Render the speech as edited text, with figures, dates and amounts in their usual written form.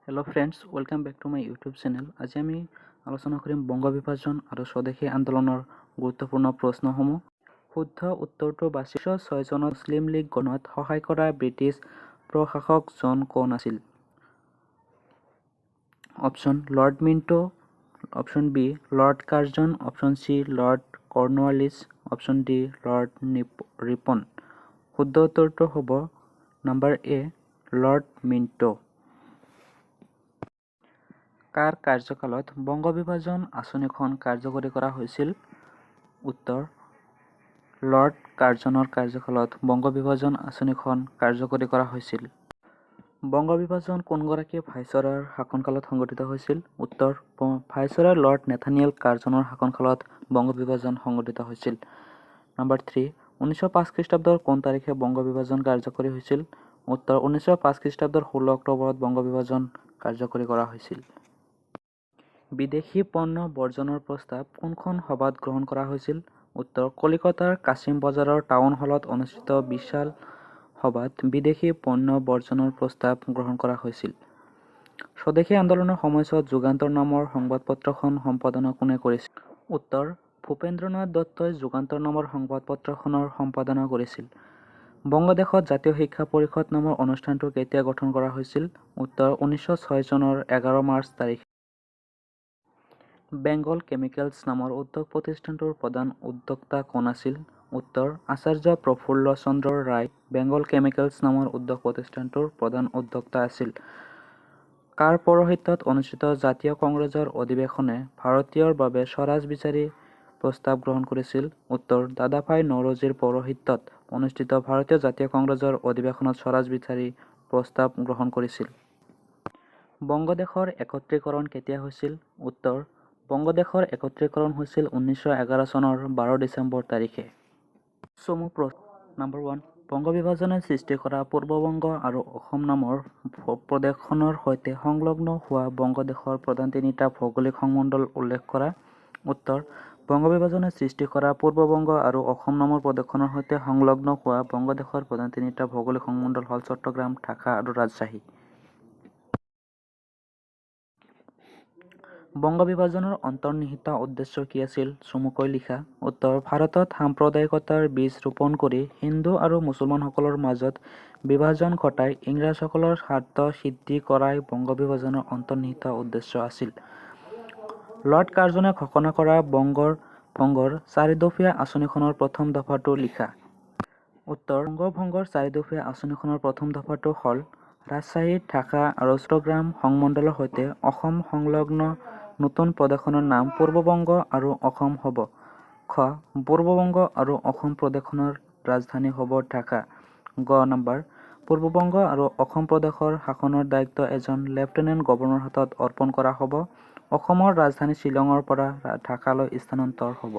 Hello' friends, welcome back to my YouTube channel. আজি আমি আলোচনা কৰিম বংগ বিভাজন আৰু স্বদেশী আন্দোলনৰ গুৰুত্বপূৰ্ণ প্ৰশ্নসমূহ। শুদ্ধ উত্তৰটো বাছি 6 চনত মুছলিম লীগ গঠনত সহায় কৰা ব্ৰিটিছ প্ৰশাসকজন কোন আছিল? Option Lord Minto, option B Lord Curzon, option C Lord Cornwallis, option D Lord Ripon. শুদ্ধ উত্তৰটো হ'ব নম্বৰ এ লৰ্ড মিণ্টো। কাৰ কাৰ্যকালত বংগ বিভাজন আঁচনিখন কাৰ্যকৰী কৰা হৈছিল? উত্তৰ লৰ্ড কাৰ্জনৰ কাৰ্যকালত বংগ বিভাজন আঁচনিখন কাৰ্যকৰী কৰা হৈছিল। বংগ বিভাজন কোনগৰাকী ভাইচৰয়ৰ শাসনকালত সংঘটিত হৈছিল? উত্তৰ ভাইচৰয় লৰ্ড নেথানিয়েল কাৰ্জনৰ শাসনকালত বংগ বিভাজন সংঘটিত হৈছিল। নম্বৰ 3, 1905 খ্ৰীষ্টাব্দৰ কোন তাৰিখে বংগ বিভাজন কাৰ্যকৰী হৈছিল? উত্তৰ 1905 খ্ৰীষ্টাব্দৰ 16 অক্টোবৰত বংগ বিভাজন কাৰ্যকৰী কৰা হৈছিল। বিদেশী পণ্য বৰ্জনৰ প্ৰস্তাৱ কোনখন সভাত গ্ৰহণ কৰা হৈছিল? উত্তৰ কলিকতাৰ কাছিম বজাৰৰ টাউন হলত অনুষ্ঠিত বিশাল সভাত বিদেশী পণ্য বৰ্জনৰ প্ৰস্তাৱ গ্ৰহণ কৰা হৈছিল। স্বদেশী আন্দোলনৰ সময়ছোৱাত যুগান্তৰ নামৰ সংবাদপত্ৰখন সম্পাদনা কোনে কৰিছিল? উত্তৰ ভূপেন্দ্ৰনাথ দত্তই যুগান্তৰ নামৰ সংবাদপত্ৰখনৰ সম্পাদনা কৰিছিল। বংগদেশত জাতীয় শিক্ষা পৰিষদ নামৰ অনুষ্ঠানটো কেতিয়া গঠন কৰা হৈছিল? উত্তৰ 1906 চনৰ 11 মাৰ্চ তাৰিখে। বেংগল কেমিকেলছ নামৰ উদ্যোগ প্ৰতিষ্ঠানটোৰ প্ৰধান উদ্যোক্তা কোন আছিল? উত্তৰ আচাৰ্য প্ৰফুল্ল চন্দ্ৰ ৰায় বেংগল কেমিকেলছ নামৰ উদ্যোগ প্ৰতিষ্ঠানটোৰ প্ৰধান উদ্যোক্তা আছিল। কাৰ পৌৰোহিত্যত অনুষ্ঠিত জাতীয় কংগ্ৰেছৰ অধিৱেশনে ভাৰতীয়ৰ বাবে স্বৰাজ বিচাৰি প্ৰস্তাৱ গ্ৰহণ কৰিছিল? উত্তৰ দাদাভাই নৌৰোজীৰ পৌৰোহিত্যত অনুষ্ঠিত ভাৰতীয় জাতীয় কংগ্ৰেছৰ অধিৱেশনত স্বৰাজ বিচাৰি প্ৰস্তাৱ গ্ৰহণ কৰিছিল। বংগদেশৰ একত্ৰীকৰণ কেতিয়া হৈছিল? উত্তৰ বংগদেশৰ একত্ৰীকৰণ হৈছিল 1911 চনৰ 12 ডিচেম্বৰ তাৰিখে। চমু প্ৰশ্ন নম্বৰ 1, বংগ বিভাজনে সৃষ্টি কৰা পূৰ্ববংগ আৰু অসম নামৰ প্ৰদেশখনৰ সৈতে সংলগ্ন হোৱা বংগদেশৰ প্ৰধান তিনিটা ভৌগোলিক সংমণ্ডল উল্লেখ কৰা। উত্তৰ বংগ বিভাজনে সৃষ্টি কৰা পূৰ্ববংগ আৰু অসম নামৰ প্ৰদেশখনৰ সৈতে সংলগ্ন হোৱা বংগদেশৰ প্ৰধান তিনিটা ভৌগোলিক সংমণ্ডল হ'ল চট্টগ্ৰাম, ঢাকা আৰু ৰাজশ্বাহী। বংগ বিভাজনৰ অন্তৰ্নিহিত উদ্দেশ্য কি আছিল? চমুকৈ লিখা। উত্তৰ ভাৰতত সাম্প্ৰদায়িকতাৰ বীজ ৰোপণ কৰি হিন্দু আৰু মুছলমানসকলৰ মাজত বিভাজন ঘটাই ইংৰাজসকলৰ স্বাৰ্থ সিদ্ধি কৰাই বংগ বিভাজনৰ অন্তৰ্নিহিত উদ্দেশ্য আছিল। লৰ্ড কাৰ্জনে ঘোষণা কৰা বংগৰ 4দফীয়া আঁচনিখনৰ প্ৰথম দফাটো লিখা। উত্তৰ বংগভংগৰ 4দফীয়া আঁচনিখনৰ প্ৰথম দফাটো হ'ল ৰাজশ্বাহী, ঢাকা আৰু চট্টগ্ৰাম সংমণ্ডলৰ সৈতে অসম সংলগ্ন নতুন প্ৰদেশখনৰ নাম পূৰ্ববংগ আৰু অসম হ'ব। খ পূৰ্ববংগ আৰু অসম প্ৰদেশখনৰ ৰাজধানী হ'ব ঢাকা। গ নম্বৰ পূৰ্ববংগ আৰু অসম প্ৰদেশৰ শাসনৰ দায়িত্ব এজন লেফটেনেণ্ট গভৰ্ণৰৰ হাতত অৰ্পণ কৰা হ'ব। অসমৰ ৰাজধানী শ্বিলঙৰ পৰা ঢাকালৈ স্থানান্তৰ হ'ব।